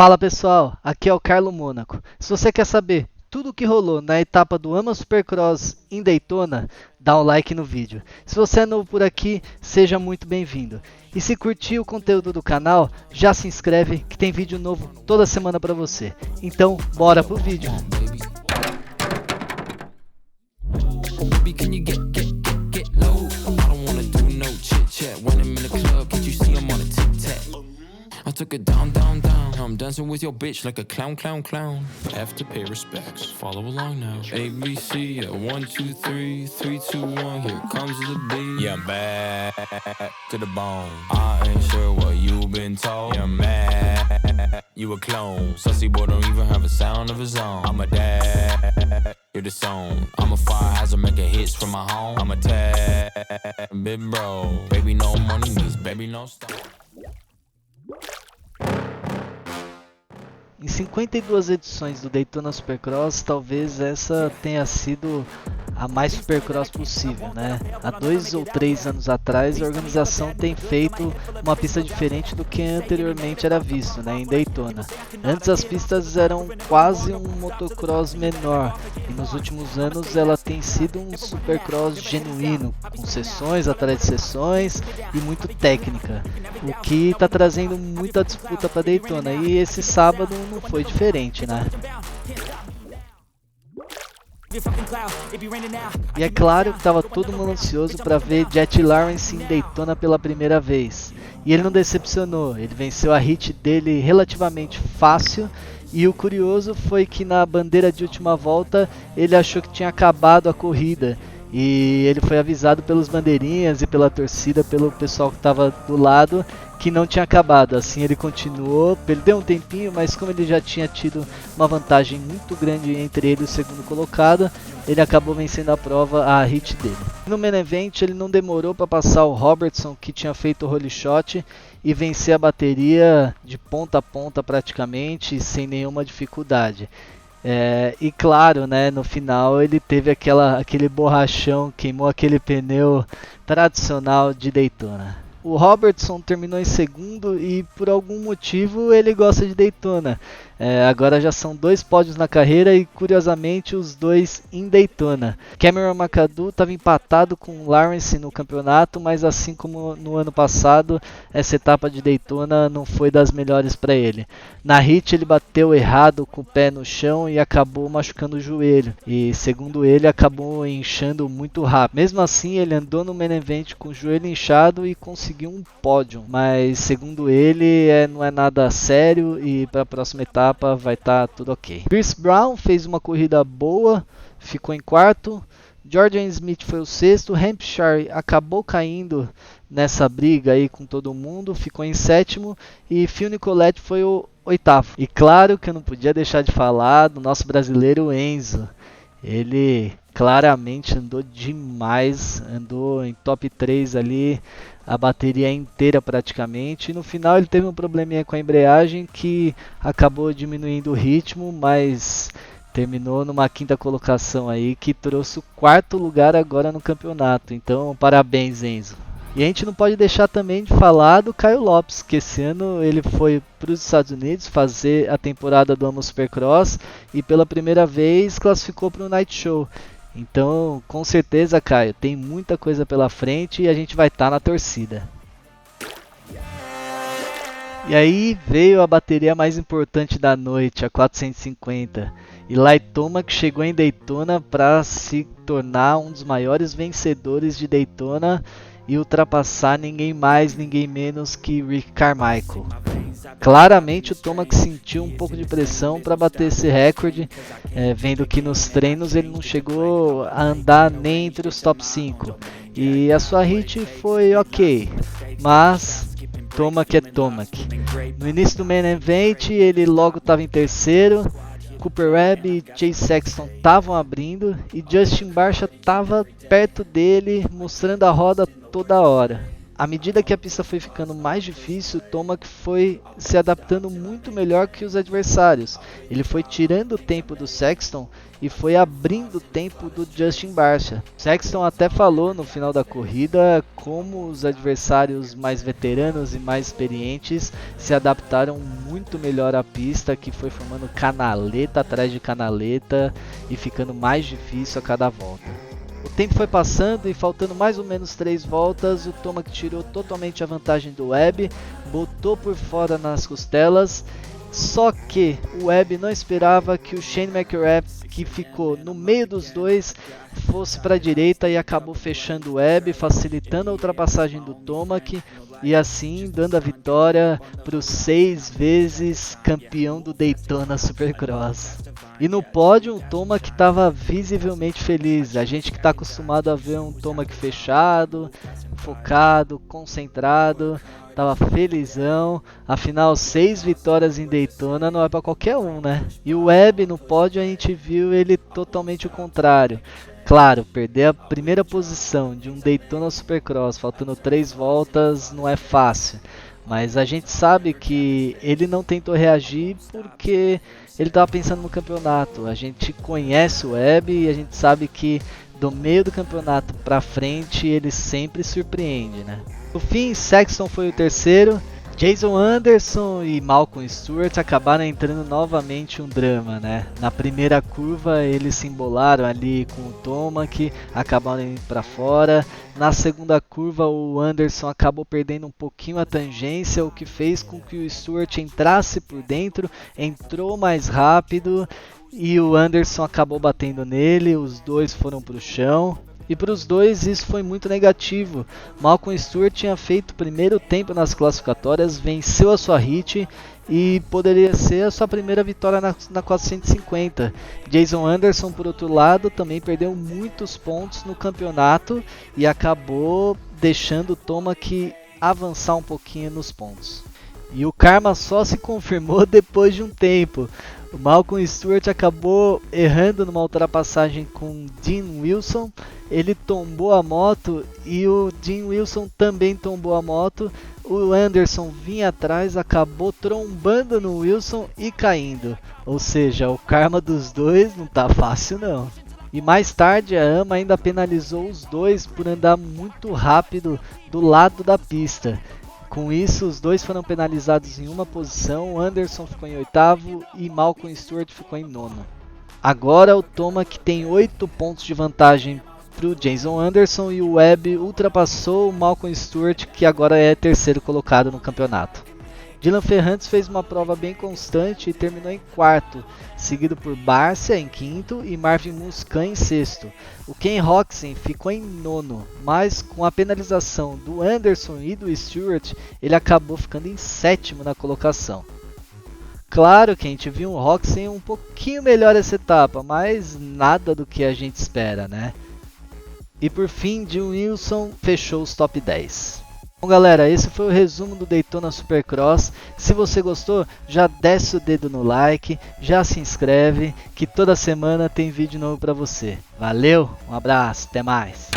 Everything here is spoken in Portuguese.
Fala pessoal, aqui é o Carlo Mônaco. Se você quer saber tudo o que rolou na etapa do AMA Supercross em Daytona, dá um like no vídeo. Se você é novo por aqui, seja muito bem-vindo. E se curtiu o conteúdo do canal, já se inscreve que tem vídeo novo toda semana pra você. Então, bora pro vídeo. Baby, can you get low? I don't wanna do no chit chat. When I'm in the club, can't you see I'm on a tic tac? I took it down. I'm dancing with your bitch like a clown. Have to pay respects. Follow along now. ABC, 1, 2, 3, 3, 2, 1. Here comes the beat. Yeah, I'm back to the bone. I ain't sure what you've been told. Yeah, I'm mad. You a clone. Sussy boy don't even have a sound of his own. I'm a dad. You're the song. I'm a fire hazard making hits from my home. I'm a tad big bro. Baby, no money means baby, no stop. Em 52 edições do Daytona Supercross, talvez essa tenha sido a mais Supercross possível, né? Há 2 ou 3 anos atrás, a organização tem feito uma pista diferente do que anteriormente era visto, né, em Daytona. Antes as pistas eram quase um motocross menor, e nos últimos anos ela tem sido um Supercross genuíno, com sessões atrás de sessões e muito técnica, o que está trazendo muita disputa para Daytona, e esse sábado não foi diferente, né? E é claro que estava todo mundo ansioso para ver Jet Lawrence em Daytona pela primeira vez. E ele não decepcionou, ele venceu a hit dele relativamente fácil. E o curioso foi que na bandeira de última volta ele achou que tinha acabado a corrida. E ele foi avisado pelos bandeirinhas e pela torcida, pelo pessoal que estava do lado, que não tinha acabado. Assim ele continuou, perdeu um tempinho, mas como ele já tinha tido uma vantagem muito grande entre ele e o segundo colocado, ele acabou vencendo a prova, a hit dele. No main event ele não demorou para passar o Robertson, que tinha feito o holy shot, e vencer a bateria de ponta a ponta praticamente, sem nenhuma dificuldade. E claro, né, no final ele teve aquele borrachão, queimou aquele pneu tradicional de Daytona. O Robertson terminou em segundo e por algum motivo ele gosta de Daytona. Agora já são 2 pódios na carreira e curiosamente os 2 em Daytona. Cameron McAdoo estava empatado com Lawrence no campeonato, mas assim como no ano passado, essa etapa de Daytona não foi das melhores para ele. Na hit ele bateu errado com o pé no chão e acabou machucando o joelho. E segundo ele acabou inchando muito rápido. Mesmo assim ele andou no main event com o joelho inchado e conseguiu um pódio. Mas segundo ele não é nada sério e para a próxima etapa vai estar tudo ok. Pierce Brown fez uma corrida boa, ficou em quarto. Jordan Smith foi o sexto. Hampshire acabou caindo nessa briga aí com todo mundo, ficou em sétimo. E Phil Nicoletti foi o oitavo. E claro que eu não podia deixar de falar do nosso brasileiro Enzo. Ele claramente andou demais, andou em top 3 ali, a bateria inteira praticamente. E no final ele teve um probleminha com a embreagem que acabou diminuindo o ritmo, mas terminou numa 5ª colocação aí, que trouxe o 4º lugar agora no campeonato. Então parabéns, Enzo. E a gente não pode deixar também de falar do Caio Lopes, que esse ano ele foi para os Estados Unidos fazer a temporada do AMA Supercross e pela primeira vez classificou para o Night Show. Então, com certeza, Caio, tem muita coisa pela frente e a gente vai estar na torcida. E aí veio a bateria mais importante da noite, a 450. Eli Tomac chegou em Daytona para se tornar um dos maiores vencedores de Daytona e ultrapassar ninguém mais, ninguém menos que Rick Carmichael. Claramente o Tomac sentiu um pouco de pressão para bater esse recorde, vendo que nos treinos ele não chegou a andar nem entre os top 5. E a sua hit foi ok, mas Tomac é Tomac. No início do main event ele logo estava em terceiro. Cooper Webb e Chase Sexton estavam abrindo e Justin Barcia estava perto dele, mostrando a roda toda hora. À medida que a pista foi ficando mais difícil, o Tomac foi se adaptando muito melhor que os adversários. Ele foi tirando o tempo do Sexton e foi abrindo o tempo do Justin Barcia. Sexton até falou no final da corrida como os adversários mais veteranos e mais experientes se adaptaram muito melhor à pista, que foi formando canaleta atrás de canaleta e ficando mais difícil a cada volta. O tempo foi passando e faltando mais ou menos 3 voltas, o Tomac tirou totalmente a vantagem do Webb, botou por fora nas costelas, só que o Webb não esperava que o Shane McElrath, que ficou no meio dos dois, fosse para a direita e acabou fechando o Webb, facilitando a ultrapassagem do Tomac e assim dando a vitória para o 6 vezes campeão do Daytona Supercross. E no pódio o Tomac estava visivelmente feliz. A gente que está acostumado a ver um Tomac fechado, focado, concentrado, estava felizão. Afinal, 6 vitórias em Daytona não é para qualquer um, né? E o Webb no pódio a gente viu ele totalmente o contrário. Claro, perder a primeira posição de um Daytona Supercross faltando 3 voltas não é fácil. Mas a gente sabe que ele não tentou reagir porque ele estava pensando no campeonato. A gente conhece o Webb e a gente sabe que do meio do campeonato para frente ele sempre surpreende, né? No fim, Sexton foi o terceiro. Jason Anderson e Malcolm Stewart acabaram entrando novamente um drama, né? Na primeira curva eles se embolaram ali com o Tomac, acabaram indo para fora. Na segunda curva o Anderson acabou perdendo um pouquinho a tangência, o que fez com que o Stewart entrasse por dentro, entrou mais rápido e o Anderson acabou batendo nele, os dois foram para o chão. E para os dois isso foi muito negativo. Malcolm Stewart tinha feito o primeiro tempo nas classificatórias, venceu a sua hit e poderia ser a sua primeira vitória na 450. Jason Anderson, por outro lado, também perdeu muitos pontos no campeonato e acabou deixando o Tomac avançar um pouquinho nos pontos. E o karma só se confirmou depois de um tempo. O Malcolm Stewart acabou errando numa ultrapassagem com Dean Wilson. Ele tombou a moto e o Dean Wilson também tombou a moto. O Anderson vinha atrás, acabou trombando no Wilson e caindo. Ou seja, o karma dos dois não tá fácil não. E mais tarde a AMA ainda penalizou os dois por andar muito rápido do lado da pista. Com isso, os dois foram penalizados em uma posição, Anderson ficou em 8º e Malcolm Stewart ficou em 9º. Agora o Tomac tem 8 pontos de vantagem para o Jason Anderson e o Webb ultrapassou o Malcolm Stewart, que agora é 3º colocado no campeonato. Dylan Ferrantes fez uma prova bem constante e terminou em 4º, seguido por Barcia em 5º e Marvin Musquin em 6º. O Ken Roczen ficou em 9º, mas com a penalização do Anderson e do Stewart, ele acabou ficando em 7º na colocação. Claro que a gente viu um Roczen um pouquinho melhor essa etapa, mas nada do que a gente espera, né? E por fim, Dean Wilson fechou os top 10. Bom galera, esse foi o resumo do Daytona Supercross. Se você gostou, já desce o dedo no like, já se inscreve, que toda semana tem vídeo novo pra você. Valeu, um abraço, até mais!